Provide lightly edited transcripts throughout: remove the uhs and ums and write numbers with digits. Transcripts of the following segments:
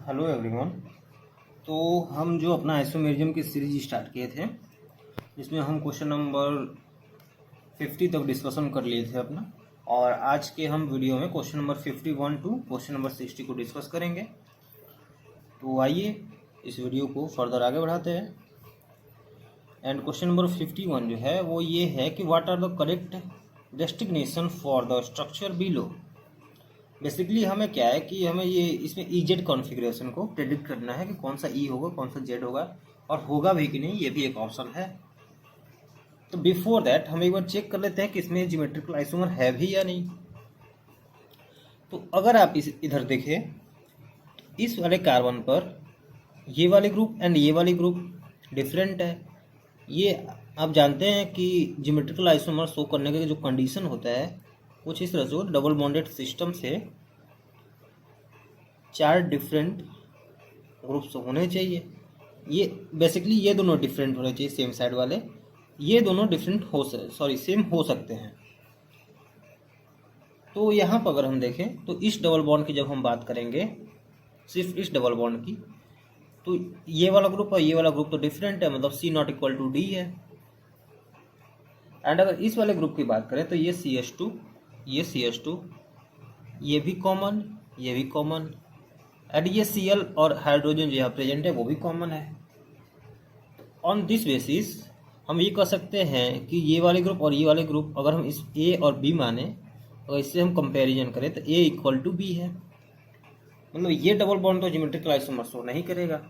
Hello everyone. तो हम जो अपना आइसोमेरिज्म की सीरीज स्टार्ट किए थे, जिसमें हम क्वेश्चन नंबर 50 तक डिस्कशन कर लिए थे अपना, और आज के हम वीडियो में question number 51 to question number 60 को डिस्कस करेंगे। तो आइए इस वीडियो को फर्दर आगे बढ़ाते हैं। एंड क्वेश्चन नंबर 51 जो है वो ये है कि what are the correct destination for the structure below. Basically हमें क्या है कि हमें ये इसमें ईजेड कॉन्फ़िगरेशन को प्रेडिक्ट करना है कि कौन सा ई होगा, कौन सा जेड होगा, और होगा भी कि नहीं, ये भी एक ऑप्शन है। तो बिफोर दैट हम एक बार चेक कर लेते हैं कि इसमें ज्योमेट्रिकल आइसोमर है भी या नहीं। तो अगर आप इस इधर देखें, इस वाले कार्बन पर ये वाले ग्रुप एंड ये वाले ग्रुप डिफरेंट है। ये आप जानते हैं कि ज्योमेट्रिकल आइसोमर शो करने का जो कंडीशन होता है कुछ इस तरह से, डबल बॉन्डेड सिस्टम से 4 डिफरेंट ग्रुप्स होने चाहिए। ये बेसिकली ये दोनों डिफरेंट होने चाहिए सेम साइड वाले, ये दोनों डिफरेंट सेम हो सकते हैं। तो यहाँ पर अगर हम देखें तो इस डबल बॉन्ड की जब हम बात करेंगे, सिर्फ इस डबल बॉन्ड की, तो ये वाला ग्रुप और ये वाला ग्रुप तो डिफरेंट है, मतलब C not equal to D है। एंड अगर इस वाले ग्रुप की बात करें तो ये CH2, ये CH2, ये भी कॉमन, ये भी कॉमन, एंड ये Cl और हाइड्रोजन जो यहाँ प्रेजेंट है वो भी कॉमन है। ऑन दिस बेसिस हम ये कह सकते हैं कि ये वाले ग्रुप और ये वाले ग्रुप, अगर हम इस A और B माने, अगर इससे हम कंपैरिजन करें तो A इक्वल टू B है। मतलब ये डबल बॉन्ड तो ज्योमेट्रिकल आइसोमर शो नहीं करेगा।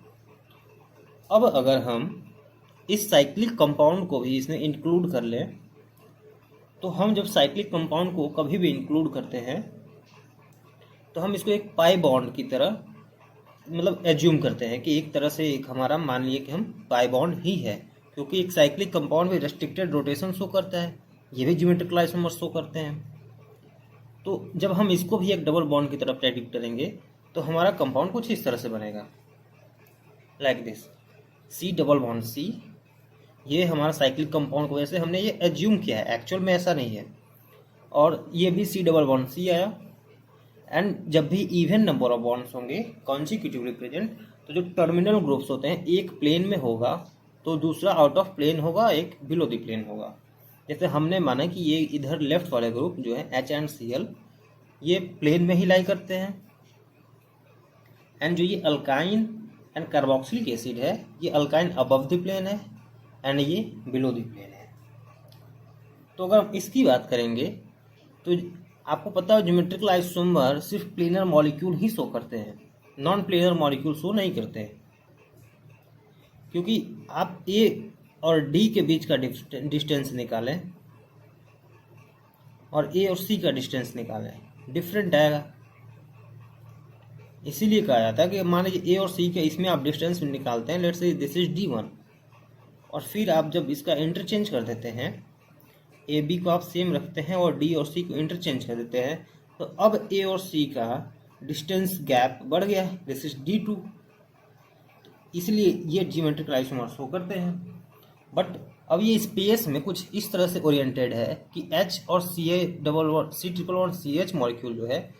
अब अगर हम इस साइक्लिक कंपाउंड को भी इसमें इंक्लूड कर लें, तो हम जब साइक्लिक कंपाउंड को कभी भी इंक्लूड करते हैं तो हम इसको एक पाई बॉन्ड की तरह मतलब एज्यूम करते हैं कि एक तरह से एक हमारा मान लिए कि हम पाई बॉन्ड ही है, क्योंकि एक साइक्लिक कंपाउंड भी रेस्ट्रिक्टेड रोटेशन शो करता है, ये भी ज्योमेट्रिकल आइसोमर शो करते हैं। तो जब हम इसको भी एक डबल बॉन्ड की तरह प्रेडिक्ट करेंगे तो हमारा कंपाउंड कुछ इस तरह से बनेगा, like this C double bond C। ये हमारा साइक्लिक कंपाउंड की वजह से हमने ये एज्यूम किया है, एक्चुअल में ऐसा नहीं है। और ये भी C डबल बॉन्ड C आया। एंड जब भी इवन नंबर ऑफ बॉन्ड्स होंगे कॉन्सिक्यूटिवली प्रेजेंट, तो जो टर्मिनल ग्रुप्स होते हैं, एक प्लेन में होगा तो दूसरा आउट ऑफ प्लेन होगा, एक बिलो द प्लेन होगा। जैसे हमने माना कि ये इधर लेफ्ट वाले ग्रुप जो है H एंड Cl, ये प्लेन में ही लाई करते हैं, एंड जो ये अल्काइन एंड कार्बोक्सिलिक एसिड है, ये अल्काइन अबव द प्लेन है एंड ये बिलो द प्लेन है। तो अगर हम इसकी बात करेंगे तो आपको पता है ज्योमेट्रिकल आइसोमर सिर्फ प्लेनर मॉलिक्यूल ही शो करते हैं, नॉन प्लेनर मॉलिक्यूल शो नहीं करते हैं। क्योंकि आप A और D के बीच का डिस्टेंस निकालें और A और C का डिस्टेंस निकालें, डिफरेंट आएगा। इसीलिए कहा जाता है कि मान लीजिए A और C के इसमें आप डिस्टेंस निकालते हैं, let's say this is D1, और फिर आप जब इसका इंटरचेंज कर देते हैं, ए बी को आप सेम रखते हैं और डी और सी को इंटरचेंज कर देते हैं, तो अब ए और सी का डिस्टेंस गैप बढ़ गया, दिस इज D2। इसलिए ये ज्योमेट्रिकल आइसोमर शो करते हैं। बट अब ये स्पेस में कुछ इस तरह से ओरिएंटेड है कि H और C मॉलिक्यूल जो है,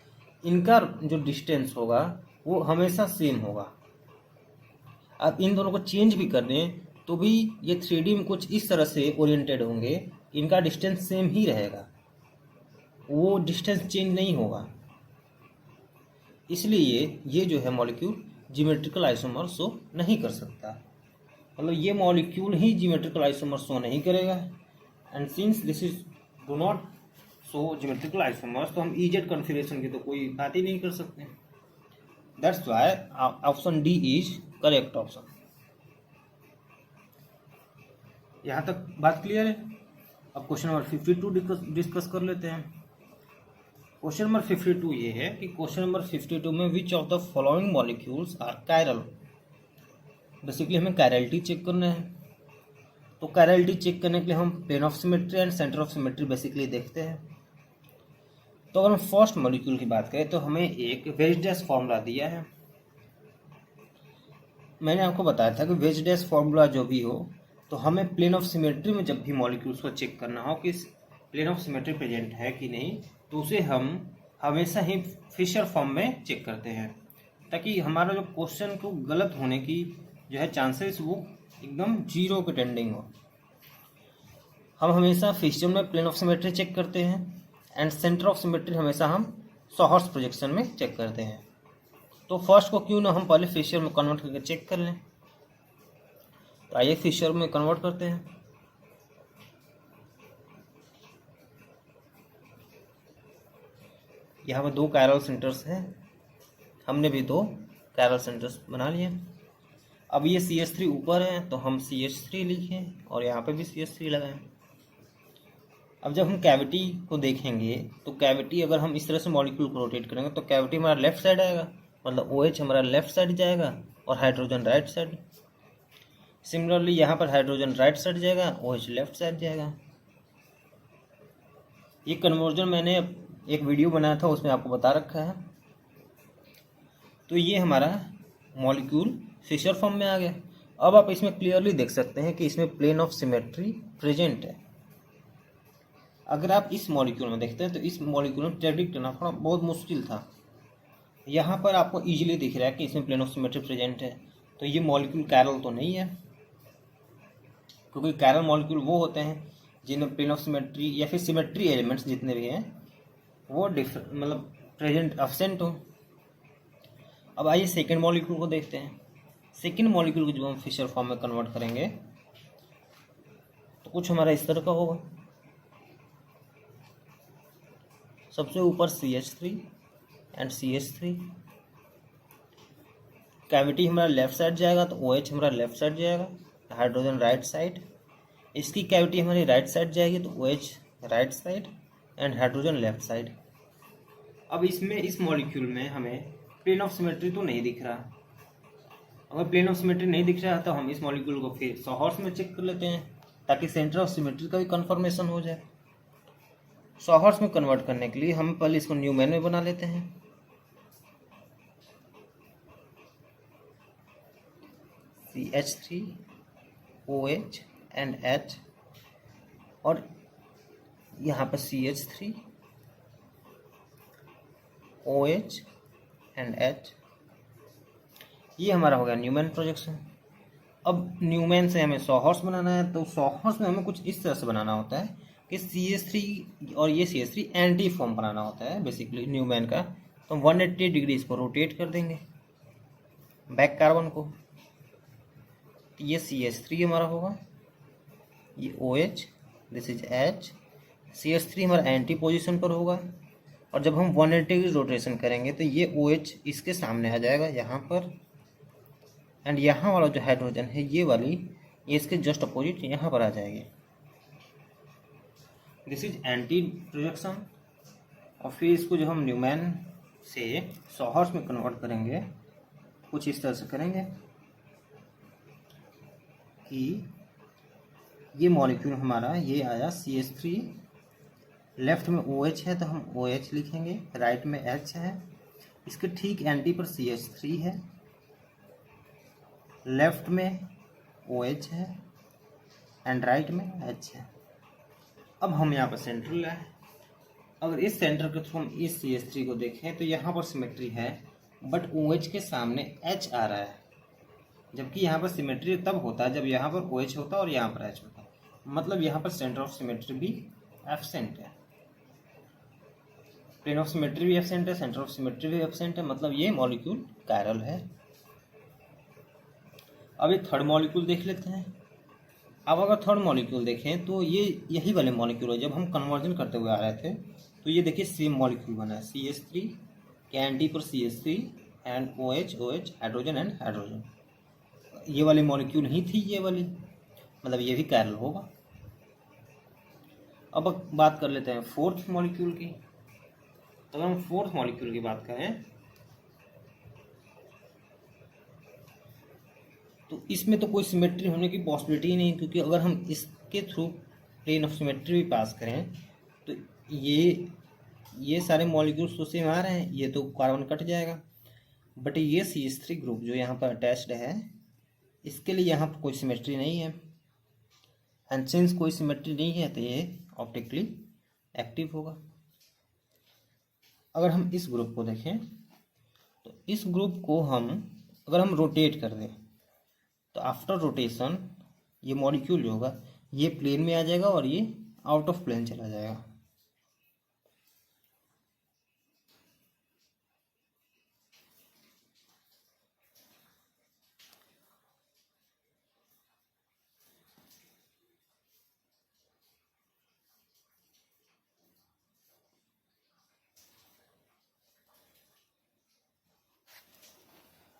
इनका जो डिस्टेंस होगा वो हमेशा सेम होगा। आप इन दोनों को चेंज भी कर दें तो भी ये 3D में कुछ इस तरह से ओरिएंटेड होंगे, इनका डिस्टेंस सेम ही रहेगा, वो डिस्टेंस चेंज नहीं होगा। इसलिए ये जो है मॉलिक्यूल ज्योमेट्रिकल आइसोमर शो नहीं कर सकता, मतलब ये मॉलिक्यूल ही ज्योमेट्रिकल आइसोमर शो नहीं करेगा। And since this is do not show geometrical isomers, तो हम ईजेड कॉन्फ़िगरेशन की तो कोई बात ही नहीं कर सकते। That's why option D is correct option. यहाँ तक बात क्लियर है। अब क्वेश्चन नंबर 52 डिस्कस कर लेते हैं। क्वेश्चन नंबर 52 ये है कि क्वेश्चन नंबर 52 में which of the following molecules are chiral. Basically हमें कायरलिटी चेक करना है। तो कायरलिटी चेक करने के लिए हम plane of symmetry and centre of symmetry basically देखते हैं। तो अगर हम फर्स्ट मॉलिक्यूल की बात करें तो हमें एक वेज डैश फॉर्मूला दिया है। मैंने आपको बताया था कि वेज डैश फॉर्मूला जो भी हो, तो हमें प्लेन ऑफ सिमेट्री में जब भी मॉलिक्यूल्स को चेक करना हो कि प्लेन ऑफ सिमेट्री प्रेजेंट है कि नहीं, तो उसे हम हमेशा ही फिशर फॉर्म में चेक करते हैं। ताकि हमारा जो क्वेश्चन को गलत होने की जो है चांसेस वो एकदम जीरो पे टेंडिंग हो। हम हमेशा फिशर में प्लेन ऑफ सिमेट्री चेक करते हैं एंड सेंटर ऑफ सिमेट्री हमेशा हम सॉहर्स प्रोजेक्शन में चेक करते हैं। तो फर्स्ट को क्यों ना हम पहले फिशर में कन्वर्ट करके चेक कर लें। तो आइए फिशर में कन्वर्ट करते हैं। यहाँ पर 2 कायरल सेंटर्स हैं, हमने भी 2 कायरल सेंटर्स बना लिए। अब ये CH3 ऊपर है तो हम CH3 लिखें और यहाँ पे भी CH3 लगाएं। अब जब हम कैविटी को देखेंगे तो कैविटी अगर हम इस तरह से मॉलिक्यूल को रोटेट करेंगे तो कैविटी हमारा लेफ्ट साइड आएगा, मतलब OH हमारा लेफ्ट साइड जाएगा और हाइड्रोजन राइट साइड। सिमिलरली यहाँ पर हाइड्रोजन राइट साइड जाएगा, OH लेफ्ट साइड जाएगा। ये कन्वर्जन मैंने एक वीडियो बनाया था उसमें आपको बता रखा है। तो ये हमारा मॉलिक्यूल फिशर फॉर्म में आ गया। अब आप इसमें क्लियरली देख सकते हैं कि इसमें प्लेन ऑफ सिमेट्री प्रेजेंट है। अगर आप इस मॉलिक्यूल में देखते हैं तो इस मॉलिक्यूल में प्रेडिक्ट करना थोड़ा बहुत मुश्किल था। यहाँ पर आपको इजीली दिख रहा है कि इसमें प्लेन ऑफ सिमेट्री प्रेजेंट है। तो ये मॉलिक्यूल कैरल तो नहीं है, क्योंकि कैरल मॉलिक्यूल वो होते हैं जिनमें प्लेन ऑफ सिमेट्री या फिर सिमेट्री एलिमेंट्स जितने भी हैं वो मतलब प्रेजेंट एब्सेंट हो। अब आइए सेकेंड मॉलिक्यूल को देखते हैं। सेकेंड मॉलिक्यूल को जब हम फिशर फॉर्म में कन्वर्ट करेंगे तो कुछ हमारा इस तरह का होगा। सबसे ऊपर CH3 एंड CH3, कैविटी हमारा लेफ्ट साइड जाएगा तो OH हमारा लेफ्ट साइड जाएगा, हाइड्रोजन राइट साइड। इसकी कैविटी हमारी राइट साइड जाएगी तो OH right side and hydrogen left side. अब इसमें इस मॉलिक्यूल में हमें प्लेन ऑफ सिमेट्री तो नहीं दिख रहा। अगर प्लेन ऑफ सिमेट्री नहीं दिख रहा तो हम इस मॉलिक्यूल को फिर सॉहर्स में चेक कर लेते हैं ताकि सेंटर ऑफ सिमेट्री का भी कंफर्मेशन हो जाए। सॉहर्स में कन्वर्ट करने के लिए हम पहले इसको न्यूमैन में बना लेते हैं। CH3 OH एंड H और यहाँ पर CH3 OH एंड H, ये हमारा हो गया न्यूमैन प्रोजेक्शन। अब न्यूमैन से हमें सॉहर्स बनाना है तो सॉहर्स में हमें कुछ इस तरह से बनाना होता है कि CH3 और ये CH3 एंटी फॉर्म बनाना होता है बेसिकली न्यूमैन का। तो 180 डिग्री इसको रोटेट कर देंगे बैक कार्बन को। तो ये CH3 हमारा होगा, ये OH, this is H। CH3 हमारा एंटी पोजीशन पर होगा और जब हम 180 डिग्री रोटेशन करेंगे तो ये OH इसके सामने आ जाएगा यहाँ पर, एंड यहाँ वाला जो हाइड्रोजन है ये वाली ये इसके जस्ट अपोजिट यहाँ पर आ जाएगी। This is anti projection. और फिर इसको जो हम न्यूमैन से सॉहर्स में कन्वर्ट करेंगे कुछ इस तरह से करेंगे कि ये मॉलिक्यूल हमारा ये आया CH3, लेफ्ट में OH है तो हम OH लिखेंगे, राइट में H है, इसके ठीक एंटी पर CH3 है, लेफ्ट में OH है एंड राइट में H है। अब हम यहाँ पर सेंटर लाए। अगर इस सेंटर के थ्रू हम इस CH3 को देखें तो यहाँ पर सिमेट्री है बट OH के सामने H आ रहा है, जबकि यहाँ पर सिमेट्री तब होता है जब यहाँ पर OH होता है और यहाँ पर H होता है, मतलब यहाँ पर सेंटर ऑफ सिमेट्री भी एब्सेंट है। प्लेन ऑफ सिमेट्री भी एब्सेंट है, सेंटर ऑफ सिमेट्री भी एब्सेंट है, मतलब ये मॉलिक्यूल कायरल है। अब एक थर्ड मॉलिक्यूल देख लेते हैं। अब अगर थर्ड मॉलिक्यूल देखें तो ये यही वाले मॉलिक्यूल है जब हम कन्वर्जन करते हुए आ रहे थे। तो ये देखिए सेम मॉलिक्यूल बना है, CH3 के एंटी पर CH3 and OH hydrogen and hydrogen. ये वाली मॉलिक्यूल ही थी ये वाली, मतलब ये भी कायरल होगा। अब बात कर लेते हैं फोर्थ मॉलिक्यूल की। तो अगर हम फोर्थ मॉलिक्यूल की बात करें तो इसमें तो कोई सिमेट्री होने की पॉसिबिलिटी ही नहीं, क्योंकि अगर हम इसके थ्रू प्लेन ऑफ सिमेट्री भी पास करें तो ये सारे मॉलिक्यूल्स तो सेम आ रहे हैं, ये तो कार्बन कट जाएगा। बट ये CH3 ग्रुप जो यहाँ पर अटैच्ड है इसके लिए यहाँ पर कोई सिमेट्री नहीं है, एंड सिंस कोई सिमेट्री नहीं है तो ये ऑप्टिकली एक्टिव होगा। अगर हम इस ग्रुप को देखें तो इस ग्रुप को हम अगर हम रोटेट कर दें तो आफ्टर रोटेशन ये मॉलिक्यूल जो होगा ये प्लेन में आ जाएगा और ये आउट ऑफ प्लेन चला जाएगा।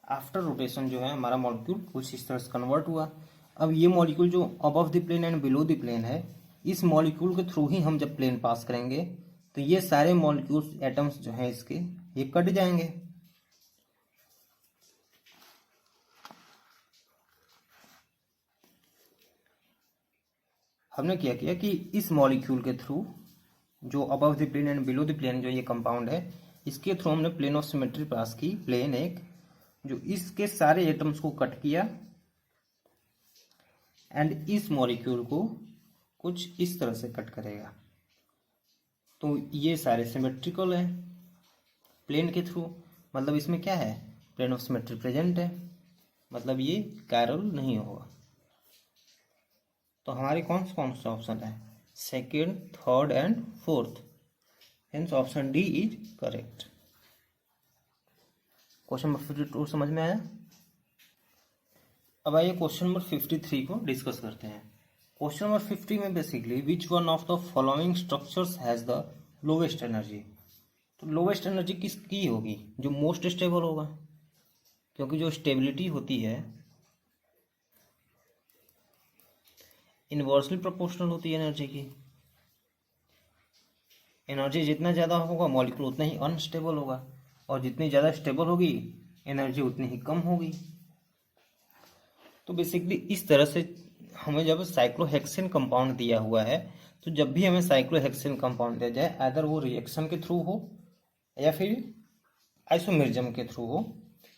आफ्टर रोटेशन जो है हमारा मॉलिक्यूल कुछ इस तरह से कन्वर्ट हुआ। अब ये मॉलिक्यूल जो above the plane and below the plane है, इस मॉलिक्यूल के थ्रू ही हम जब प्लेन पास करेंगे तो ये सारे मॉलिक्यूल्स एटम्स जो हैं इसके ये कट जाएंगे। हमने क्या किया कि इस मॉलिक्यूल के थ्रू जो above the plane and below the plane जो ये कंपाउंड है इसके थ्रू हमने प्लेन ऑफ सिमेट्री पास की, प्लेन एक जो इसके सारे एटम्स को कट किया एंड इस मॉलिक्यूल को कुछ इस तरह से कट करेगा। तो ये सारे सिमेट्रिकल है प्लेन के थ्रू, मतलब इसमें क्या है, प्लेन ऑफ सिमेट्री प्रेजेंट है, मतलब ये कायरल नहीं होगा। तो हमारे कौन सा ऑप्शन है, second, third and fourth, hence option D is correct. Question number 52 समझ में आया। अब आइए क्वेश्चन नंबर 53 को डिस्कस करते हैं। क्वेश्चन नंबर 50 में basically which one of the following structures has the lowest energy. तो लोवेस्ट एनर्जी किसकी होगी, जो मोस्ट स्टेबल होगा, क्योंकि जो स्टेबिलिटी होती है इनवर्सली प्रोपोर्शनल होती है एनर्जी की। एनर्जी जितना ज़्यादा होगा मॉलिक्यूल उतना ही अनस्टेबल होगा, और जितनी ज़्यादा स्टेबल होगी एनर्जी उतनी ही कम होगी। तो बेसिकली इस तरह से हमें जब साइक्लोहेक्सेन कंपाउंड दिया हुआ है तो जब भी हमें साइक्लोहेक्सेन कंपाउंड दिया जाए, अगर वो रिएक्शन के थ्रू हो या फिर आइसोमेरिज्म के थ्रू हो,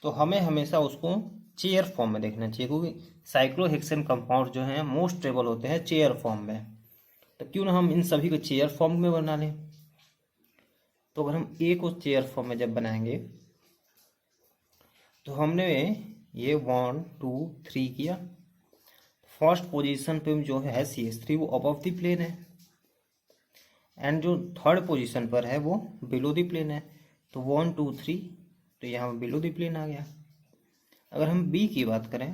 तो हमें हमेशा उसको चेयर फॉर्म में देखना चाहिए, क्योंकि साइक्लोहेक्सेन कंपाउंड जो हैं मोस्ट स्टेबल होते हैं चेयर फॉर्म में। तो क्यों ना हम इन सभी को चेयर फॉर्म में बना लें। तो अगर हम ए को चेयर फॉर्म में जब बनाएंगे तो हमने ये 1 2 3 किया। फर्स्ट पोजीशन पे जो है CH3 वो अबव द प्लेन है, एंड जो थर्ड पोजीशन पर है वो बिलो द प्लेन है। तो 1 2 3 तो यहाँ बिलो द प्लेन आ गया। अगर हम बी की बात करें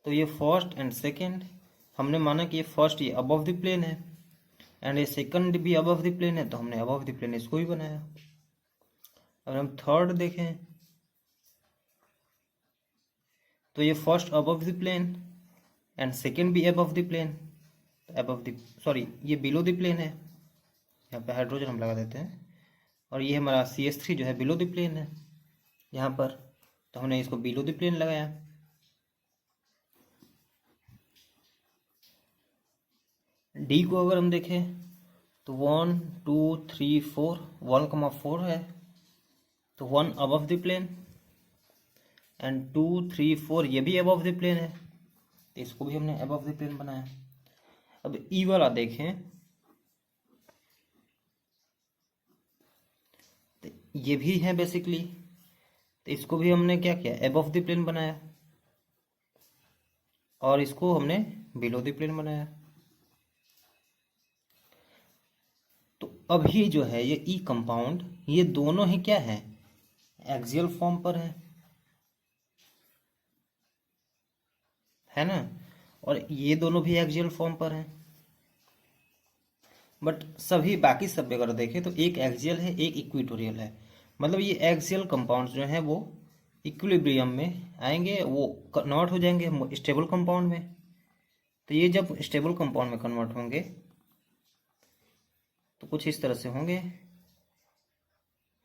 तो ये फर्स्ट एंड सेकंड, हमने माना कि ये फर्स्ट ये अबव द प्लेन है एंड ये सेकंड भी अबव द प्लेन है, तो हमने अबव द प्लेन इसको ही बनाया। अगर हम थर्ड देखें तो ये first above the plane and second भी above the plane, above the sorry ये बिलो द प्लेन है, यहाँ पे हाइड्रोजन हम लगा देते हैं, और ये हमारा CH3 जो है बिलो द प्लेन है यहाँ पर, तो हमने इसको बिलो द प्लेन लगाया। डी को अगर हम देखें तो 1 2 3 4 1,4 है, तो 1 अबव द प्लेन एंड 2 3 4 ये भी अबव द प्लेन है, तो इसको भी हमने अबव द प्लेन बनाया। अब ई वाला देखें तो ये भी है बेसिकली, तो इसको भी हमने क्या किया, अबव द प्लेन बनाया, और इसको हमने बिलो द प्लेन बनाया। तो अब ये जो है ये ई कंपाउंड, ये दोनों ही क्या है, एक्सियल फॉर्म पर है ना, और ये दोनों भी एक्सियल फॉर्म पर हैं। बट सभी बाकी सब अगर देखें तो एक एक्सियल है एक इक्वेटोरियल है, मतलब ये एक्सियल कंपाउंड्स जो हैं वो इक्विलिब्रियम में आएंगे, वो कन्वर्ट हो जाएंगे स्टेबल कंपाउंड में। तो ये जब स्टेबल कंपाउंड में कन्वर्ट होंगे तो कुछ इस तरह से होंगे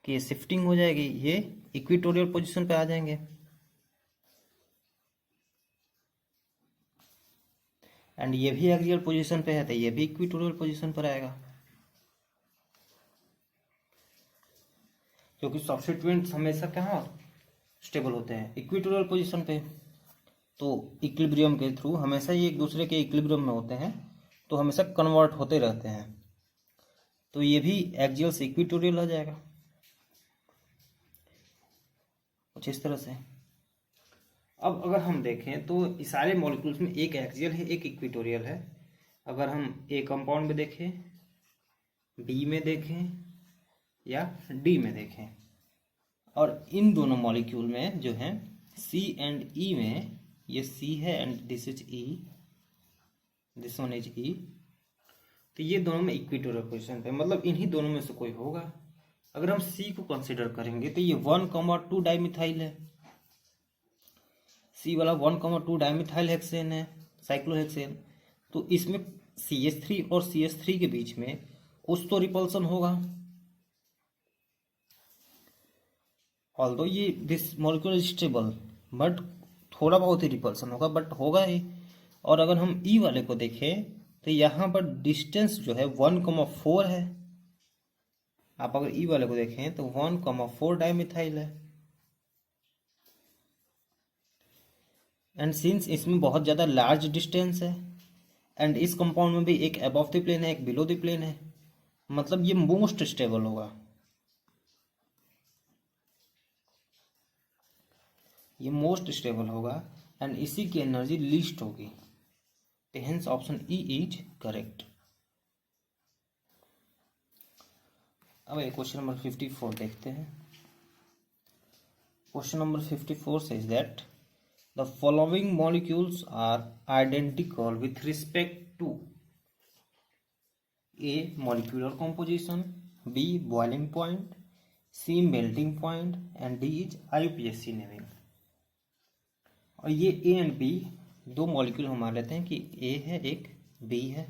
कि ये शिफ्टिंग हो जाएगी, ये इक्वेटोरियल पोजीशन पे आ जाएंगे, एंड ये भी एक्सियल पोजीशन पे है तो ये भी इक्वेटोरियल पोजीशन पर आएगा, क्योंकि सब्स्टिट्यूएंट्स हमेशा कहाँ स्टेबल होते हैं, इक्वेटोरियल पोजीशन पे। तो इक्विलिब्रियम के थ्रू हमेशा ये एक दूसरे के इक्विलिब्रियम में होते हैं, तो हमेशा कन्वर्ट होते रहते हैं। तो ये भी एक्सियल से इक्वेटोरियल आ जाएगा कुछ इस तरह से। अब अगर हम देखें तो इस सारे मॉलिक्यूल्स में एक एक्सियल है एक इक्वेटोरियल है। अगर हम ए कंपाउंड में देखें, बी में देखें या डी में देखें, और इन दोनों मॉलिक्यूल में जो है सी एंड ई में, ये सी है and this is E, this one is E, तो ये दोनों में इक्वेटोरियल पोजीशन पे, मतलब इन्हीं दोनों में से कोई होगा। अगर हम सी को कंसीडर करेंगे तो ये 1,2 डाइमिथाइल है, सी वाला 1,2 डाइमिथाइल हेक्सेन है, साइक्लोहेक्सेन। तो इसमें CH3 और CH3 के बीच में कुछ तो रिपल्सन होगा, ऑल्दो ये this molecule is stable, but थोड़ा बहुत ही रिपल्सन होगा, बट होगा ही। और अगर हम ई वाले को देखें तो यहाँ पर डिस्टेंस जो है 1,4 है। आप अगर ई वाले को देखें तो 1,4 डाइमिथाइल है। एंड सिंस इसमें बहुत ज़्यादा लार्ज डिस्टेंस है एंड इस कंपाउंड में भी एक अबव द प्लेन है एक बिलो द प्लेन है, मतलब ये मोस्ट स्टेबल होगा, ये मोस्ट स्टेबल होगा एंड इसी की एनर्जी लीस्ट होगी। तो hence option E is correct. अब ये क्वेश्चन नंबर 54 देखते हैं। Question number 54 says that the following molecules are identical with respect to A molecular composition, B boiling point, C melting point and D is IUPAC naming। और ये A and B दो molecule हम मान लेते हैं कि A है एक B है।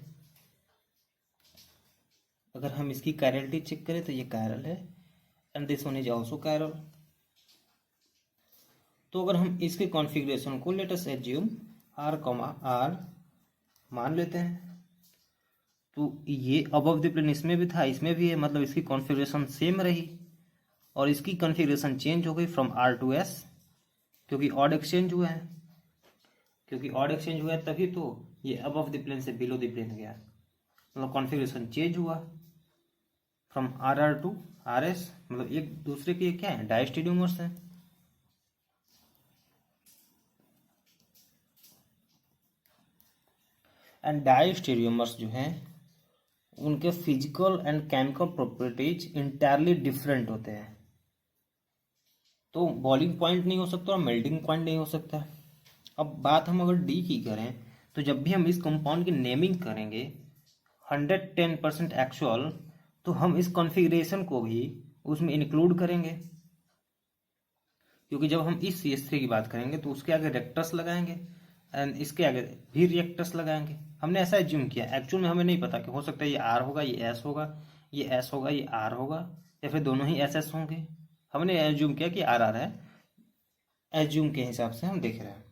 अगर हम इसकी कायरलिटी चेक करें तो ये कायरल है and this one is also chiral. तो अगर हम इसके कॉन्फ़िगरेशन को let us assume R, R मान लेते हैं, तो ये अबव द प्लेन इसमें भी था इसमें भी है, मतलब इसकी कॉन्फ़िगरेशन सेम रही और इसकी कॉन्फ़िगरेशन चेंज हो गई फ्रॉम R to S, क्योंकि ऑड एक्सचेंज हुआ है, क्योंकि ऑड एक्सचेंज हुआ है तभी तो ये अबव द प्लेन से बिलो द प्लेन गया, मतलब कॉन्फ़िगरेशन चेंज हुआ फ्रॉम RR to RS, मतलब एक दूसरे के क्या है डायस्टेरियोमर्स हैं। एंड डायस्टेरियोमर्स जो हैं उनके physical and chemical properties entirely different होते हैं, तो बॉइलिंग पॉइंट नहीं हो सकता और मेल्टिंग पॉइंट नहीं हो सकता। अब बात हम अगर डी की करें तो जब भी हम इस कंपाउंड की नेमिंग करेंगे 110% एक्चुअल, तो हम इस कॉन्फ़िगरेशन को भी उसमें इंक्लूड करेंगे, क्योंकि जब हम इस CH3 की बात करेंगे तो उसके आगे रिएक्टर्स लगाएंगे एंड इसके आगे भी रिएक्टर्स लगाएंगे। हमने ऐसा एज्यूम किया, एक्चुअल में हमें नहीं पता कि हो सकता है ये R होगा ये S होगा, ये S होगा ये R होगा, या फिर दोनों ही SS होंगे। हमने एज्यूम किया कि RR है, एज्यूम के हिसाब से हम देख रहे हैं।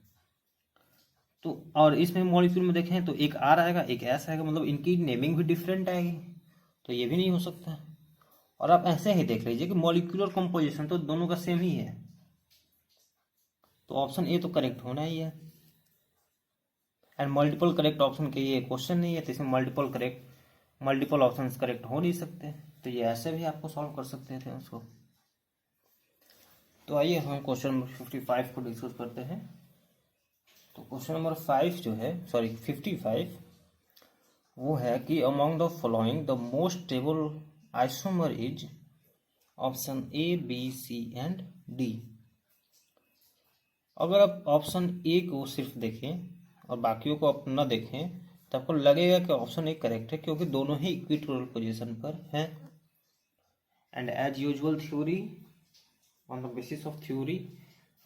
तो और इसमें मॉलिक्यूल में देखें तो एक R आएगा एक S आएगा, मतलब इनकी नेमिंग भी डिफरेंट आएगी, तो ये भी नहीं हो सकता। और आप ऐसे ही देख लीजिए कि मॉलिक्यूलर कंपोजिशन तो दोनों का सेम ही है, तो ऑप्शन ए तो करेक्ट होना ही है। एंड मल्टीपल करेक्ट ऑप्शन के ये क्वेश्चन नहीं है, तो इसमें मल्टीपल ऑप्शंस करेक्ट हो नहीं सकते, तो ये ऐसे भी आपको सॉल्व कर सकते थे उसको। तो आइए हम क्वेश्चन नंबर 55 को डिस्कस करते हैं। तो क्वेश्चन नंबर 55 वो है कि among the following the most stable isomer is option A B C and D. अगर आप ऑप्शन ए को सिर्फ देखें और बाकियों को आप न देखें तो आपको लगेगा कि ऑप्शन ए करेक्ट है, क्योंकि दोनों ही इक्वेटोरियल पोजीशन पर हैं। And as usual theory on the basis of theory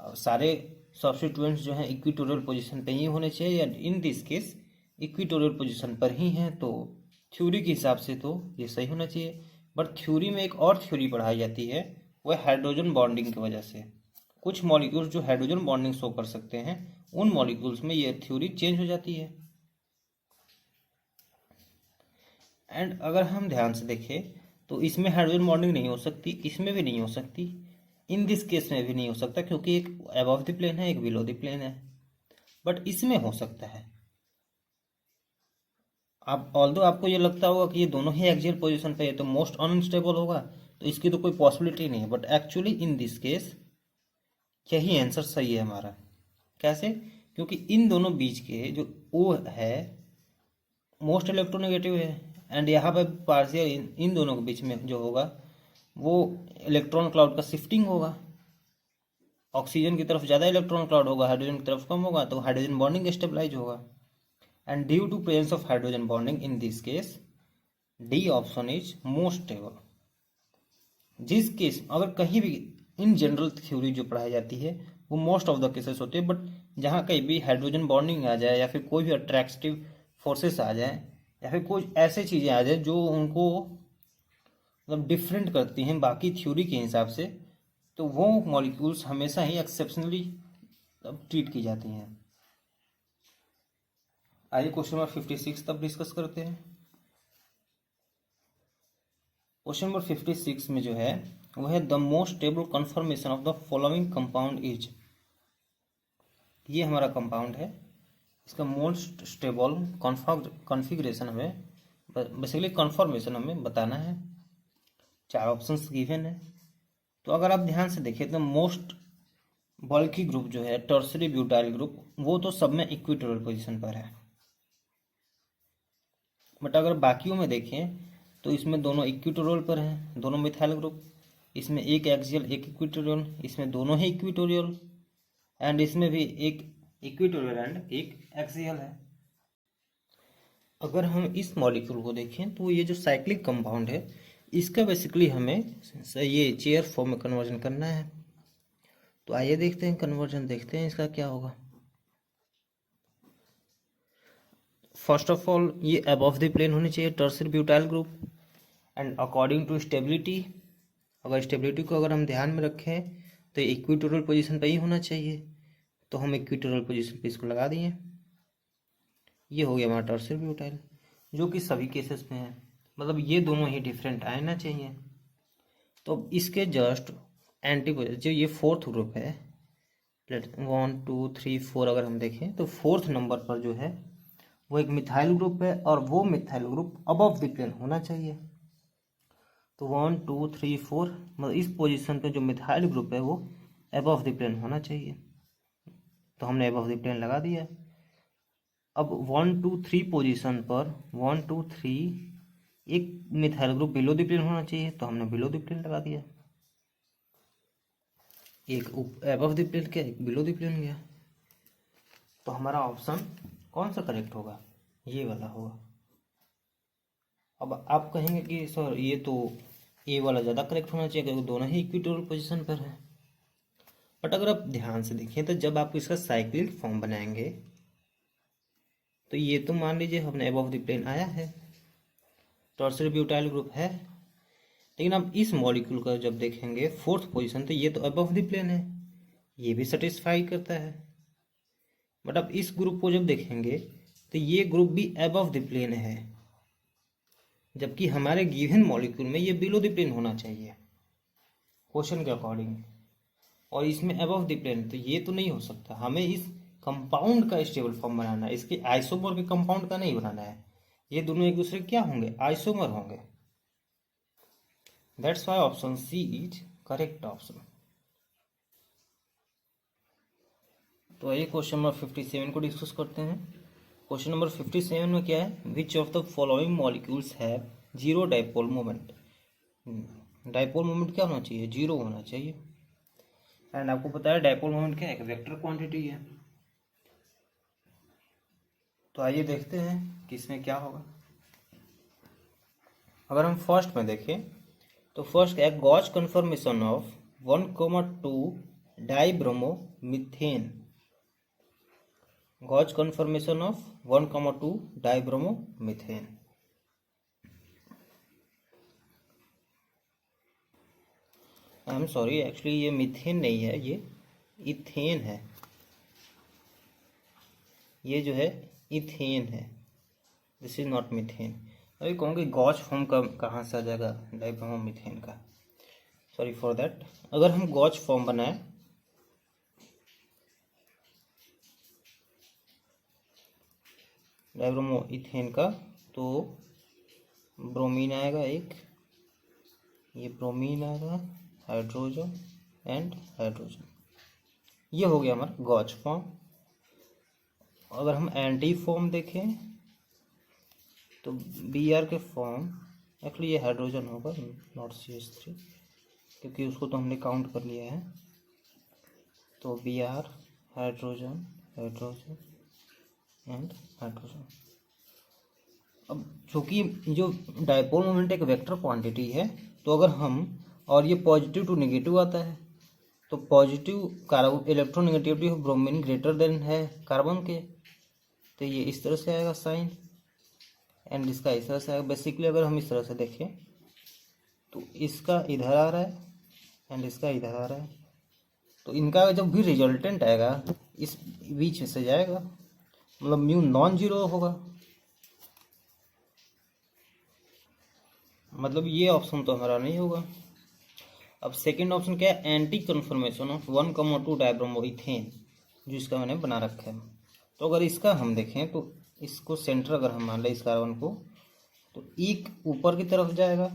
सारे सब्स्टिट्यूएंट्स जो हैं इक्वेटोरियल पोजीशन पे ही होने चाहिए, या in this case equatorial position पर ही हैं, तो थ्योरी के हिसाब से तो ये सही होना चाहिए। बट थ्योरी में एक और थ्योरी पढ़ाई जाती है, वह हाइड्रोजन बॉन्डिंग की वजह से। कुछ मॉलिक्यूल्स जो हाइड्रोजन बॉन्डिंग शो कर सकते हैं उन मॉलिक्यूल्स में ये थ्योरी चेंज हो जाती है। एंड अगर हम ध्यान से देखें तो इसमें हाइड्रोजन बॉन्डिंग नहीं हो सकती, इसमें भी नहीं हो सकती, इन दिस केस में भी नहीं हो सकता, क्योंकि एक अबव द प्लेन है एक बिलो द प्लेन है। बट इसमें हो सकता है, आप ऑल्दो आपको ये लगता होगा कि ये दोनों ही एक्सियल पोजीशन पे है तो मोस्ट अनस्टेबल होगा, तो इसकी तो कोई पॉसिबिलिटी नहीं है, but actually in this case यही आंसर सही है हमारा। कैसे? क्योंकि इन दोनों बीच के जो ओ है मोस्ट इलेक्ट्रोनेगेटिव है, एंड यहाँ पे पार्शियल इन दोनों के बीच में जो होगा वो इलेक्ट्रॉन क्लाउड का शिफ्टिंग होगा। ऑक्सीजन की तरफ ज़्यादा इलेक्ट्रॉन क्लाउड होगा, हाइड्रोजन की तरफ कम होगा, तो हाइड्रोजन बॉन्डिंग स्टेबलाइज होगा। And due to presence of hydrogen bonding in this case D option is most stable. जिस केस अगर कहीं भी इन जनरल थ्योरी जो पढ़ाई जाती है वो मोस्ट ऑफ द केसेस होते हैं, बट जहाँ कहीं भी हाइड्रोजन बॉन्डिंग आ जाए या फिर कोई भी अट्रैक्टिव फोर्सेस आ जाए या फिर कोई ऐसी चीज़ें आ जाए जो उनको मतलब डिफरेंट करती हैं बाकी थ्योरी के हिसाब से, तो वो मॉलिक्यूल्स हमेशा ही एक्सेप्शनली ट्रीट की जाती हैं। आइए क्वेश्चन नंबर 56 तब डिस्कस करते हैं। क्वेश्चन नंबर 56 में जो है वो है the most stable confirmation of the following compound is. ये हमारा कंपाउंड है, इसका मोस्ट स्टेबल कॉन्फ़िगरेशन हमें बेसिकली कन्फर्मेशन हमें बताना है। 4 ऑप्शंस गिवन है। तो अगर आप ध्यान से देखें तो मोस्ट बल्की ग्रुप जो है टर्सरी ब्यूटाइल ग्रुप वो तो सब में इक्विटोरियल पोजीशन पर है, बट अगर बाकियों में देखें तो इसमें दोनों इक्विटोरियल पर हैं, दोनों मिथाइल ग्रुप। इसमें एक एक्सियल एक इक्विटोरियल, इसमें दोनों ही इक्विटोरियल, एंड इसमें भी एक इक्विटोरियल एंड एक एक्सियल है। अगर हम इस मॉलिक्यूल को देखें तो ये जो साइक्लिक कंपाउंड है इसका बेसिकली हमें ये चेयर फॉर्म में कन्वर्जन करना है। तो आइए देखते हैं कन्वर्जन, देखते हैं इसका क्या होगा। फर्स्ट ऑफ ऑल ये अबव द प्लेन होनी चाहिए tertiary butyl group, and according to stability, अगर स्टेबिलिटी को अगर हम ध्यान में रखें तो इक्विटोरियल पोजीशन पे ही होना चाहिए, तो हम इक्विटोरियल पोजीशन पे इसको लगा दिए। ये हो गया हमारा टर्सरी ब्यूटाइल जो कि सभी केसेस में है, मतलब ये दोनों ही डिफरेंट आना चाहिए। तो इसके जस्ट एंटी जो ये फोर्थ ग्रुप है, 1 2 3 4 अगर हम देखें तो फोर्थ नंबर पर जो है वो एक मिथाइल ग्रुप है, और वो methyl group above the plane होना चाहिए। तो 1 2 3 4 मतलब इस पोजीशन पे जो मिथाइल ग्रुप है वो अबव द प्लेन होना चाहिए, तो हमने अबव द प्लेन लगा दिया। अब 1 2 3 पोजीशन पर 1 2 3 एक methyl group below the plane होना चाहिए, तो हमने बिलो द प्लेन लगा दिया। एक अबव द प्लेन क्या, एक बिलो द प्लेन गया, तो हमारा ऑप्शन कौन सा करेक्ट होगा, ये वाला होगा। अब आप कहेंगे कि सर ये तो ए वाला ज़्यादा करेक्ट होना चाहिए क्योंकि दोनों ही इक्विटोरियल पोजीशन पर है, बट अगर आप ध्यान से देखें तो जब आप इसका साइक्लिक फॉर्म बनाएंगे तो ये तो मान लीजिए हमने अबव द प्लेन आया है, टर्सरी ब्यूटाइल ग्रुप है, लेकिन आप इस मॉलिक्यूल का जब देखेंगे फोर्थ पोजीशन तो ये तो अबव द प्लेन है, ये भी सेटिस्फाई करता है। बट आप इस ग्रुप को जब देखेंगे तो ये ग्रुप भी अबव द प्लेन है, जबकि हमारे गिवन मॉलिक्यूल में ये बिलो द प्लेन होना चाहिए क्वेश्चन के अकॉर्डिंग, और इसमें अबव द प्लेन, तो ये तो नहीं हो सकता। हमें इस कंपाउंड का स्टेबल फॉर्म बनाना है, इसके आइसोमर के कंपाउंड का नहीं बनाना है। ये दोनों एक दूसरे क्या होंगे, आइसोमर होंगे। That's why option C is correct option. तो आइए क्वेश्चन नंबर 57 को डिस्कस करते हैं। क्वेश्चन नंबर 57 में क्या है, विच of the following molecules have zero dipole moment. Dipole moment क्या होना चाहिए, जीरो होना चाहिए। एंड आपको पता है डाइपोल मोमेंट क्या है, एक वेक्टर क्वांटिटी है। तो आइए देखते हैं कि इसमें क्या होगा। अगर हम फर्स्ट में देखें तो फर्स्ट है gauche conformation of 1,2 dibromomethane. Gauche conformation of 1,2 dibromomethane. I am sorry, actually ये मीथेन नहीं है, ये इथेन है। ये जो है इथेन है, दिस इज नॉट मीथेन। अभी कहूँगी गॉच फॉर्म का कहाँ से आ जाएगा डाइब्रोमोमीथेन का, सॉरी फॉर दैट। अगर हम गॉच फॉर्म बनाए डाइब्रोमो इथेन का तो ब्रोमीन आएगा एक, ये ब्रोमीन आएगा, हाइड्रोजन एंड हाइड्रोजन। ये हो गया हमारा गॉच फॉर्म। अगर हम एंटी फॉर्म देखें तो Br के फॉर्म, एक्चुअली ये हाइड्रोजन होगा नॉट CH3, क्योंकि उसको तो हमने काउंट कर लिया है। तो Br hydrogen hydrogen and hydrogen. अब चूँकि जो डायपोल मोमेंट एक वेक्टर क्वांटिटी है, तो अगर हम, और ये पॉजिटिव टू नेगेटिव आता है, तो positive carbon electronegativity of bromine greater than है कार्बन के, तो ये इस तरह से आएगा साइन, एंड इसका इस तरह से आएगा। बेसिकली अगर हम इस तरह से देखें तो इसका इधर आ रहा है एंड इसका इधर आ रहा है, तो इनका जब भी रिजल्टेंट आएगा इस बीच से जाएगा, मतलब म्यू नॉन जीरो होगा। मतलब ये ऑप्शन तो हमारा नहीं होगा। अब सेकंड ऑप्शन क्या है, anti conformation of 1,2 dibromo ethane, जो इसका मैंने बना रखा है। तो अगर इसका हम देखें तो इसको सेंटर अगर हम मान लें इस कार्बन को, तो एक ऊपर की तरफ जाएगा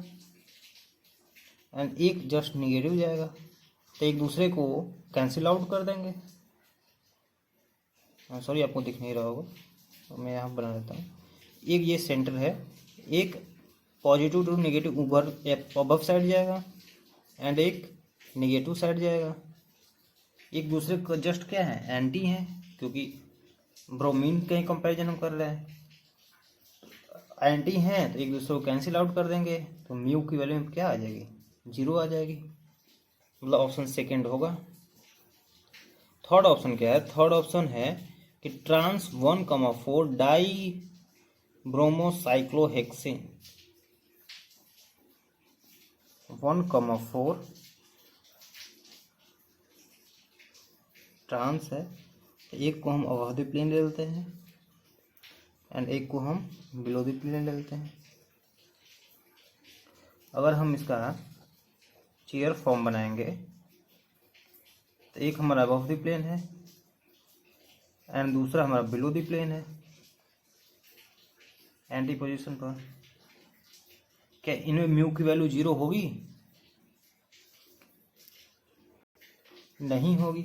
एंड एक जस्ट निगेटिव जाएगा, तो एक दूसरे को कैंसिल आउट कर देंगे। सॉरी आपको दिख नहीं रहा होगा, तो मैं यहाँ बना देता हूँ। एक ये सेंटर है, एक पॉजिटिव टू नेगेटिव ऊपर अबव साइड जाएगा एंड एक नेगेटिव साइड जाएगा। एक दूसरे का जस्ट क्या है, एंटी है, क्योंकि ब्रोमीन का ही कंपेरिजन हम कर रहे हैं, एंटी हैं, तो एक दूसरे को कैंसिल आउट कर देंगे, तो म्यू की वैल्यू में क्या आ जाएगी, जीरो आ जाएगी। मतलब ऑप्शन सेकंड होगा। थर्ड ऑप्शन क्या है, थर्ड ऑप्शन है कि ट्रांस 1,4 डाई ब्रोमोसाइक्लोहेक्सेन 1,4 ट्रांस है, एक को हम अबव द प्लेन ले लेते हैं एंड एक को हम बिलो द प्लेन ले लेते हैं। अगर हम इसका चेयर फॉर्म बनाएंगे तो एक हमारा अबव द प्लेन है एंड दूसरा हमारा बिलो द प्लेन है एंटी पोजीशन पर। क्या इनमें म्यू की वैल्यू जीरो होगी? नहीं होगी।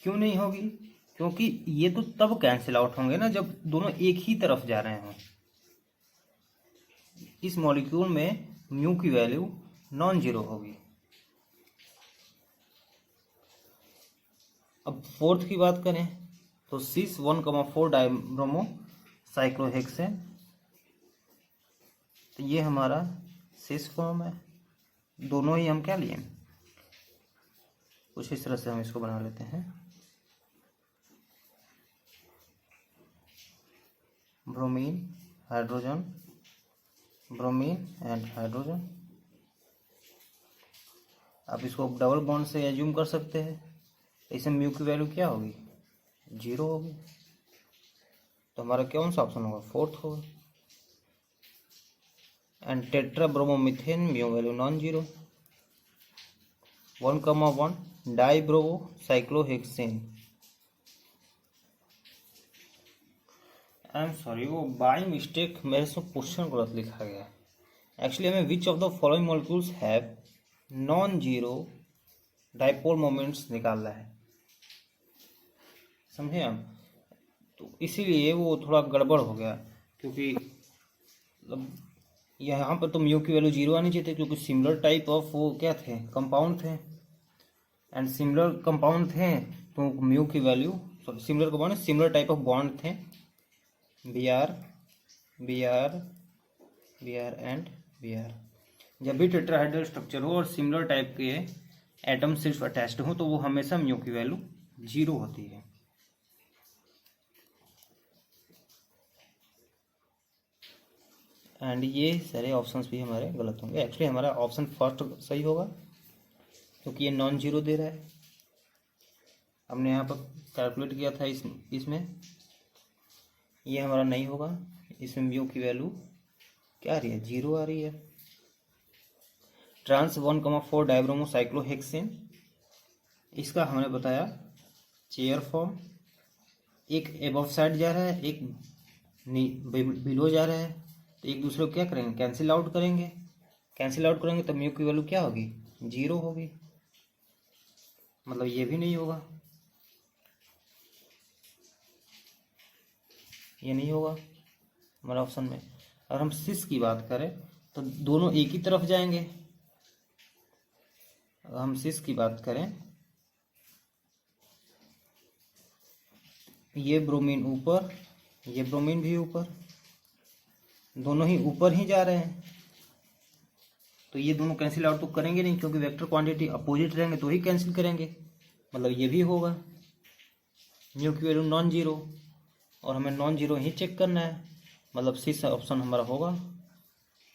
क्यों नहीं होगी? क्योंकि ये तो तब कैंसिल आउट होंगे ना जब दोनों एक ही तरफ जा रहे हों। इस मॉलिक्यूल में म्यू की वैल्यू नॉन जीरो होगी। अब फोर्थ की बात करें तो सिस 1,4 डाइब्रोमो साइक्लोहेक्सेन, तो ये हमारा सिस फॉर्म है। दोनों ही हम क्या लिए, कुछ इस तरह से हम इसको बना लेते हैं। Bromine hydrogen, bromine and hydrogen. आप इसको डबल बॉन्ड से एज्यूम कर सकते हैं, इसमें म्यू की वैल्यू क्या होगी, जीरो होगी। तो हमारा कौन सा ऑप्शन होगा, फोर्थ होगा। And tetra bromomethane mu value non zero. 1,1 dibromo cyclohexane. I am sorry, वो बाई मिस्टेक मेरे से क्वेश्चन गलत लिखा गया। एक्चुअली हमें which of the following molecules have non zero dipole moments निकालना है, समझे आप। तो इसीलिए वो थोड़ा गड़बड़ हो गया, क्योंकि मतलब यहाँ पर तो म्यू की वैल्यू जीरो आनी चाहिए थी, क्योंकि सिमिलर टाइप ऑफ वो क्या थे, कंपाउंड थे, एंड सिमिलर कंपाउंड थे तो म्यू की value, sorry similar compound, similar type of bond थे, Br एंड Br। जब भी टेट्राहाइड्रल स्ट्रक्चर हो और सिमिलर टाइप के एटम सिर्फ अटैच्ड हो तो वो हमेशा म्यू की वैल्यू जीरो होती है। एंड ये सारे ऑप्शंस भी हमारे गलत होंगे। एक्चुअली हमारा ऑप्शन फर्स्ट सही होगा, क्योंकि ये नॉन जीरो दे रहा है। हमने यहाँ पर कैलकुलेट किया था इसमें ये हमारा नहीं होगा, इसमें म्यू की वैल्यू क्या आ रही है, जीरो आ रही है। ट्रांस 1,4 डाइब्रोमो साइक्लोहेक्सेन, इसका हमने बताया चेयर फॉर्म, एक एबव साइड जा रहा है, एक बिलो जा रहा है, तो एक दूसरे को क्या करेंगे, कैंसिल आउट करेंगे। कैंसिल आउट करेंगे तो म्यू की वैल्यू क्या होगी, 0 होगी, मतलब ये भी नहीं होगा, ये नहीं होगा हमारे ऑप्शन में। अगर हम सिस की बात करें तो दोनों एक ही तरफ जाएंगे। अगर हम सिस की बात करें, ये ब्रोमीन ऊपर, ये ब्रोमीन भी ऊपर, दोनों ही ऊपर ही जा रहे हैं, तो ये दोनों कैंसिल आउट तो करेंगे नहीं, क्योंकि वेक्टर क्वांटिटी अपोजिट रहेंगे तो ही कैंसिल करेंगे, मतलब ये भी होगा। म्यू की वैल्यू नॉन जीरो, और हमें नॉन जीरो ही चेक करना है, मतलब सिक्स ऑप्शन हमारा होगा।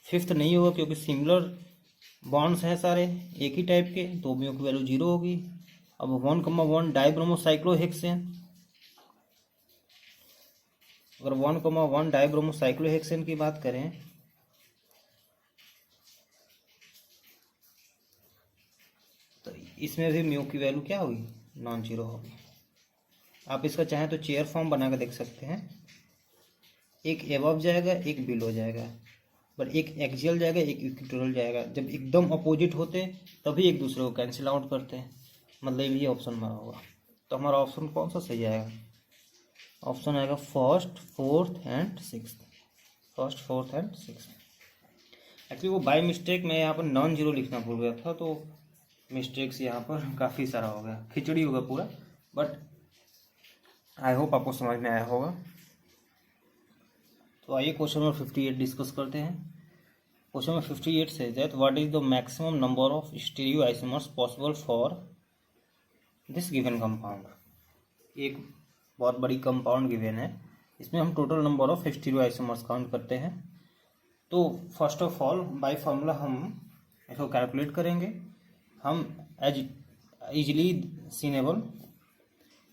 फिफ्थ नहीं होगा क्योंकि सिमिलर बॉन्ड्स हैं सारे एक ही टाइप के, तो म्यू की वैल्यू 0 होगी। अब 1,1 डाइब्रोमोसाइक्लोहेक्सेन, अगर 1,1 डाइब्रोमोसाइक्लोहेक्सेन की बात करें तो इसमें भी म्यू की वैल्यू क्या होगी, नॉन जीरो होगी। आप इसका चाहें तो चेयर फॉर्म बना कर देख सकते हैं, एक एबव जाएगा एक बिलो जाएगा, बट एक एक्सियल जाएगा एक इक्वेटोरियल जाएगा। जब एकदम अपोजिट होते तभी एक दूसरे को कैंसिल आउट करते हैं, मतलब ये ऑप्शन हमारा होगा। तो हमारा ऑप्शन कौन सा सही आएगा, ऑप्शन आएगा first, fourth and sixth, first fourth and sixth. Actually वो बाय मिस्टेक मैं यहाँ पर नॉन जीरो लिखना भूल गया था, तो मिस्टेक्स यहाँ पर काफ़ी सारा हो गया, खिचड़ी होगा पूरा, बट आई होप आपको समझ में आया होगा। तो आइए क्वेश्चन नंबर 58 डिस्कस करते हैं। Question number 58 say that what is the maximum number of stereo isomers possible for this given compound. एक बहुत बड़ी कंपाउंड गिवन है, इसमें हम total number of stereo isomers count करते हैं। तो first of all bye formula हम इसको कैलकुलेट करेंगे। हम एज इजली सीनेबल,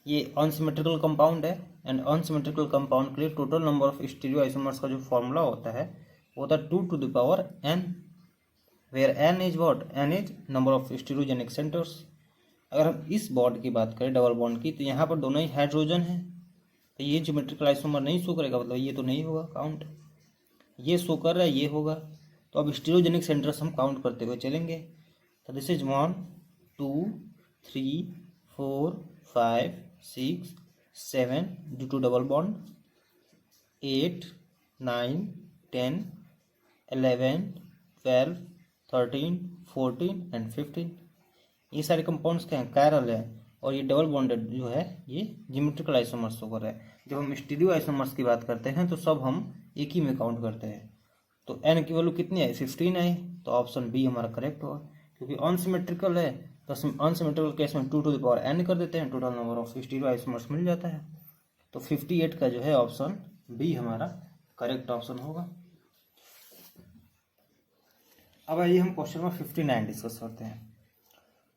ये अनसिमेट्रिकल कंपाउंड है, एंड अनसिमेट्रिकल कंपाउंड के लिए total number of stereo isomers का जो फॉर्मूला होता है वो होता है 2 to the power n, where n is what, n is number of stereogenic centres. अगर हम इस बॉन्ड की बात करें डबल बॉन्ड की, तो यहाँ पर दोनों ही हाइड्रोजन है, तो ये ज्योमेट्रिकल आइसोमर नहीं शो करेगा, मतलब ये तो नहीं होगा काउंट, ये शो कर रहा है ये होगा। तो अब स्टीरियोजेनिक सेंटर्स हम काउंट करते हुए चलेंगे। तो this is 1 2 3 4 5 6 7 due to double bond, 8 9 10 11 12 13 14 and 15। ये सारे कंपाउंड्स क्या हैं, कायरल है, और ये डबल बॉन्डेड जो है ये ज्योमेट्रिकल आइसोमर्स होकर है। जब हम स्टीरियो आइसोमर्स की बात करते हैं तो सब हम एक ही में काउंट करते हैं। तो n की वैल्यू कितनी आई, 15 आई, तो ऑप्शन बी हमारा करेक्ट होगा। क्योंकि अनसिमेट्रिकल है तो अनसिमेट्रिकल केस में 2 to the power n कर देते हैं, total number of stereo isomers मिल जाता है। तो 58 का जो है ऑप्शन बी हमारा करेक्ट ऑप्शन होगा। अब आइए हम क्वेश्चन नंबर 59 डिस्कस करते हैं।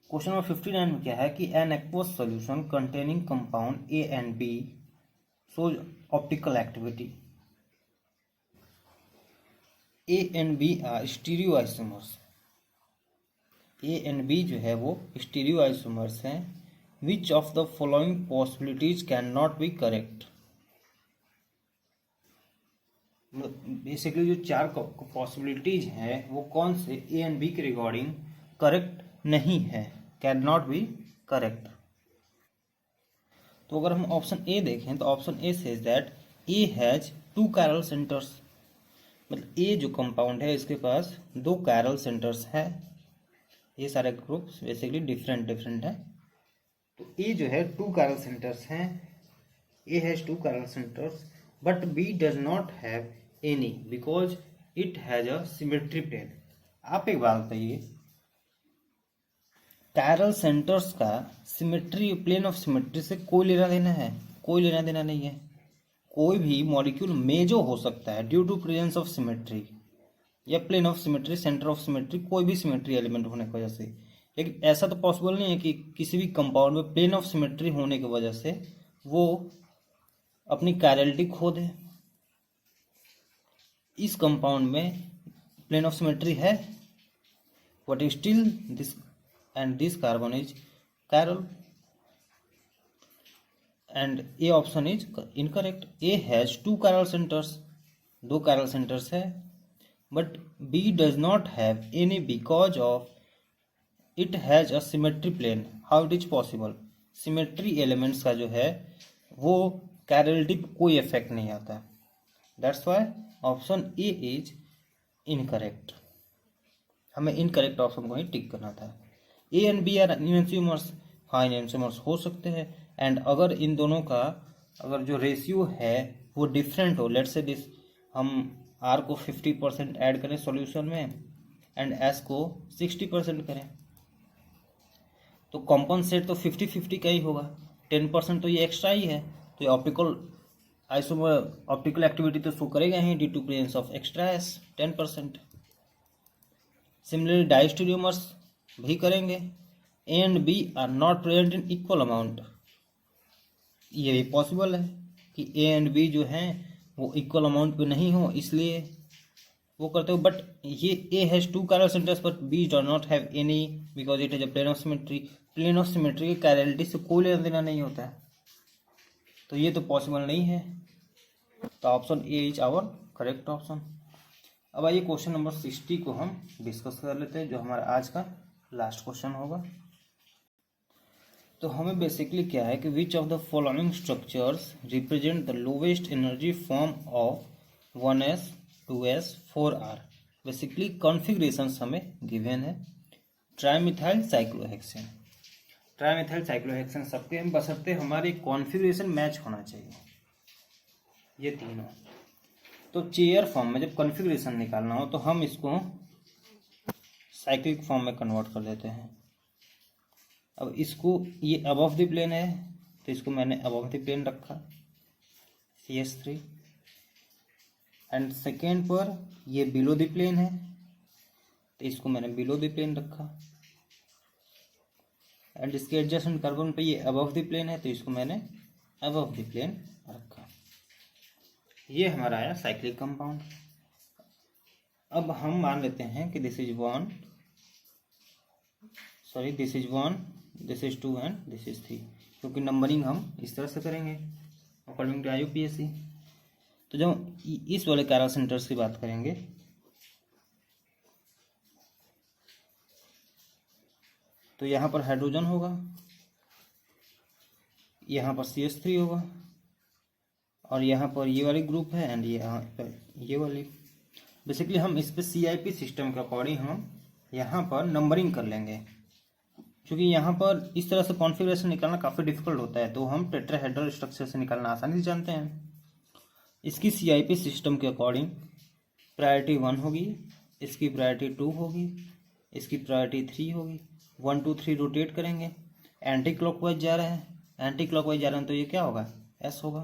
क्वेश्चन नंबर 59 में क्या है कि an aqueous solution containing compound A and B shows optical activity. A and B are stereo isomers, A and B जो है वो स्टीरियो आइसोमर्स हैं। Which of the following possibilities can not be correct. Basically जो चार possibilities हैं वो कौन से ए एंड बी के रिगार्डिंग करेक्ट नहीं है, कैन नॉट बी करेक्ट। तो अगर हम ऑप्शन ए देखें तो option A says that A has 2 chiral centres, मतलब ए जो कंपाउंड है इसके पास 2 कायरल सेंटर्स है। ये सारे ग्रुप्स बेसिकली डिफरेंट है। तो ए जो है 2 कायरल सेंटर्स हैं, A has 2 chiral centres, but B does not have any because it has a symmetry plane. आप एक बात बताइए, कायरल सेंटर्स का सिमेट्री, प्लेन ऑफ सिमेट्री से कोई लेना देना है, कोई लेना देना नहीं है। कोई भी मॉलिक्यूल मेजो हो सकता है due to presence of symmetry या plane of symmetry, centre of symmetry, कोई भी सिमेट्री एलिमेंट होने की वजह से। लेकिन ऐसा तो पॉसिबल नहीं है कि किसी भी कंपाउंड में प्लेन ऑफ सिमेट्री होने की वजह से वो अपनी कायरलिटी खो दे। इस कंपाउंड में प्लेन ऑफ सिमेट्री है, but still this and this carbon is chiral, and A option is incorrect. A has 2 chiral centers, दो chiral centers है, but B does not have any because of it has a symmetry plane. How it is possible? Symmetry elements का जो है वो chirality पे कोई effect नहीं आता. That's why option A is incorrect. हमें इनकरेक्ट ऑप्शन को ही टिक करना था. A and B are enantiomers. हाँ, इनएंसियोमर्स हो सकते हैं. एंड अगर इन दोनों का अगर जो रेशियो है वो डिफरेंट हो, लेट्स से दिस हम आर को 50% ऐड करें सॉल्यूशन में एंड एस को 60% करें, तो कॉम्पनसेट तो 50-50 का ही होगा. 10% तो ये एक्स्ट्रा ही है, तो ये ऑप्टिकल एक्टिविटी तो शो करेगा ही due to presence of extra S 10%. Similarly diastereomers भी करेंगे. A and B are not present in equal amount. ये भी पॉसिबल है कि ए एंड बी जो हैं वो इक्वल अमाउंट पे नहीं हो, इसलिए वो करते हो. बट ये A has 2 chiral centers but B does not have any because it is a plane of symmetry. Plane of symmetry की कैरेलिटी से कोई लेना देना नहीं होता है, तो ये तो पॉसिबल नहीं है. तो option A is our correct option. अब आइए क्वेश्चन नंबर 60 को हम डिस्कस कर लेते हैं, जो हमारा आज का लास्ट क्वेश्चन होगा. तो हमें बेसिकली क्या है कि विच of the following structures represent the lowest energy form of 1s 2s 4r. Basically configurations हमें गिवन है. Trimethyl cyclohexane. ट्राइमिथाइल साइक्लोहेक्सेन सबके हम बशर्ते हमारे कॉन्फ़िगरेशन मैच होना चाहिए, ये तीनों. तो चेयर फॉर्म में जब कॉन्फ़िगरेशन निकालना हो तो हम इसको साइक्लिक फॉर्म में कन्वर्ट कर देते हैं. अब इसको ये अबव द प्लेन है तो इसको मैंने अबव द प्लेन रखा CH3, एंड सेकेंड पर ये बिलो द प्लेन है तो इसको मैंने बिलो द प्लेन रखा, एंड इसके एडजेसेंट कार्बन पे ये अबव द प्लेन है तो इसको मैंने अबव द प्लेन रखा. ये हमारा आया साइक्लिक कंपाउंड. अब हम मान लेते हैं कि this is 1, this is 2 and this is 3, क्योंकि नंबरिंग हम इस तरह से करेंगे अकॉर्डिंग टू IUPAC. तो जब इस वाले chiral सेंटर्स की बात करेंगे तो यहाँ पर हाइड्रोजन होगा, यहाँ पर CH3 होगा, और यहाँ पर ये वाली ग्रुप है एंड यहाँ पर ये वाली. बेसिकली हम इस पे CIP सिस्टम के अकॉर्डिंग हम यहाँ पर नंबरिंग कर लेंगे, क्योंकि यहाँ पर इस तरह से कॉन्फ़िगरेशन निकालना काफ़ी डिफिकल्ट होता है, तो हम टेट्राहेड्रल स्ट्रक्चर से निकालना आसानी से जानते हैं. इसकी CIP सिस्टम के अकॉर्डिंग प्रायोरिटी 1 होगी, इसकी प्रायोरिटी 2 होगी, इसकी प्रायोरिटी 3 होगी. 1 2 3 रोटेट करेंगे. एंटी क्लॉकवाइज जा रहे हैं, तो ये क्या होगा, S होगा.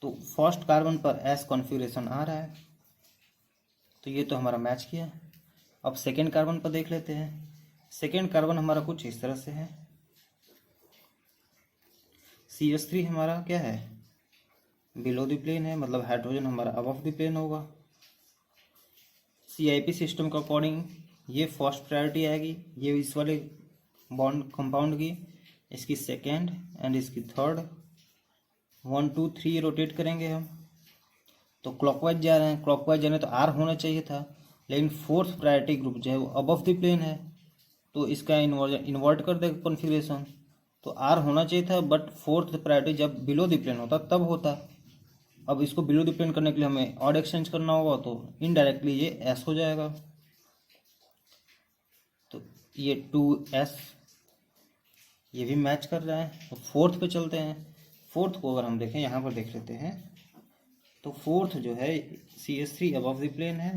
तो फर्स्ट कार्बन पर S कॉन्फ़िगरेशन आ रहा है, तो ये तो हमारा मैच किया. अब सेकेंड कार्बन पर देख लेते हैं. सेकेंड कार्बन हमारा कुछ इस तरह से है. CH3 हमारा क्या है, बिलो द प्लेन है, मतलब हाइड्रोजन हमारा अबव द प्लेन होगा. CIP सिस्टम के अकॉर्डिंग ये फर्स्ट प्रायोरिटी आएगी, ये इस वाले बॉन्ड कंपाउंड की, इसकी सेकेंड एंड इसकी थर्ड. 1 2 3 रोटेट करेंगे हम, तो क्लॉकवाइज जा रहे हैं, तो R होना चाहिए था, लेकिन फोर्थ प्रायोरिटी ग्रुप जो है वो अबव द प्लेन है, तो इसका इन्वर्ट कर देगा कॉन्फ़िगरेशन, तो R होना चाहिए था, बट फोर्थ प्रायोरिटी जब बिलो द प्लेन होता तब होता. अब इसको बिलो द प्लेन करने के लिए हमें ऑड एक्सचेंज करना होगा, तो इनडायरेक्टली ये S हो जाएगा. तो ये 2S ये भी मैच कर रहा है. तो फोर्थ पे चलते हैं. फोर्थ को अगर हम देखें, यहाँ पर देख लेते हैं, तो फोर्थ जो है CH3 अबव द प्लेन है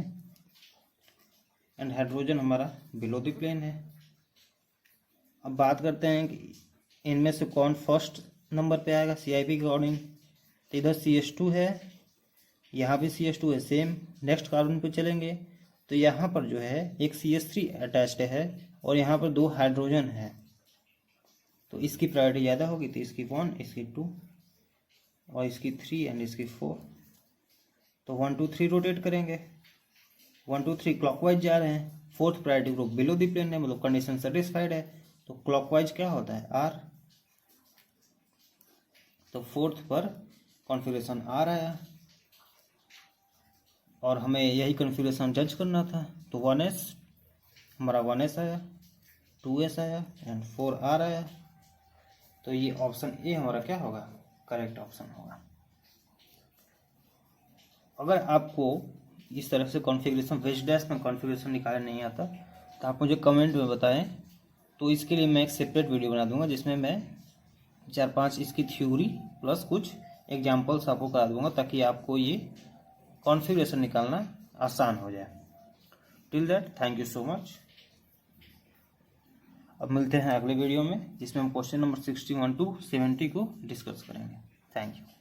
एंड हाइड्रोजन हमारा बिलो द प्लेन है. अब बात करते हैं कि इनमें से कौन फर्स्ट नंबर पे आएगा CIP के अकॉर्डिंग. तो इधर CH2 है, यहाँ भी CH2 है सेम. नेक्स्ट कार्बन पे चलेंगे तो यहाँ पर जो है एक CH3 अटैच्ड है और यहाँ पर 2 हाइड्रोजन है, तो इसकी प्रायोरिटी ज़्यादा होगी, तो इसकी 1 इसकी 2 और इसकी 3 एंड इसकी 4. तो 1 2 3 रोटेट करेंगे. 1 2 3 क्लॉकवाइज जा रहे हैं. Fourth priority group below the plane है, मतलब कंडीशन सेटिस्फाइड है, तो क्लॉकवाइज क्या होता है, R. तो फोर्थ पर कॉन्फ़िगरेशन R आया. और हमें यही कॉन्फ़िगरेशन जज करना था। तो 1s हमारा 1s आया, 2s आया एंड 4r आया। तो ये ऑप्शन ए हमारा क्या होगा, करेक्ट ऑप्शन होगा। अगर आपको इस तरह से कॉन्फ़िगरेशन वेज डैश में कॉन्फ़िगरेशन निकालना नहीं आता तो आप मुझे कमेंट में बताएं, तो इसके लिए मैं एक सेपरेट वीडियो बना दूंगा जिसमें मैं 4-5 इसकी थ्योरी प्लस कुछ एग्जांपल्स आपको करा दूंगा, ताकि आपको ये कॉन्फ़िगरेशन निकालना आसान हो जाए। Till that thank you so much. अब मिलते हैं अगले वीडियो में जिसमें हम क्वेश्चन नंबर 61 to 70 को डिस्कस करेंगे। Thank you.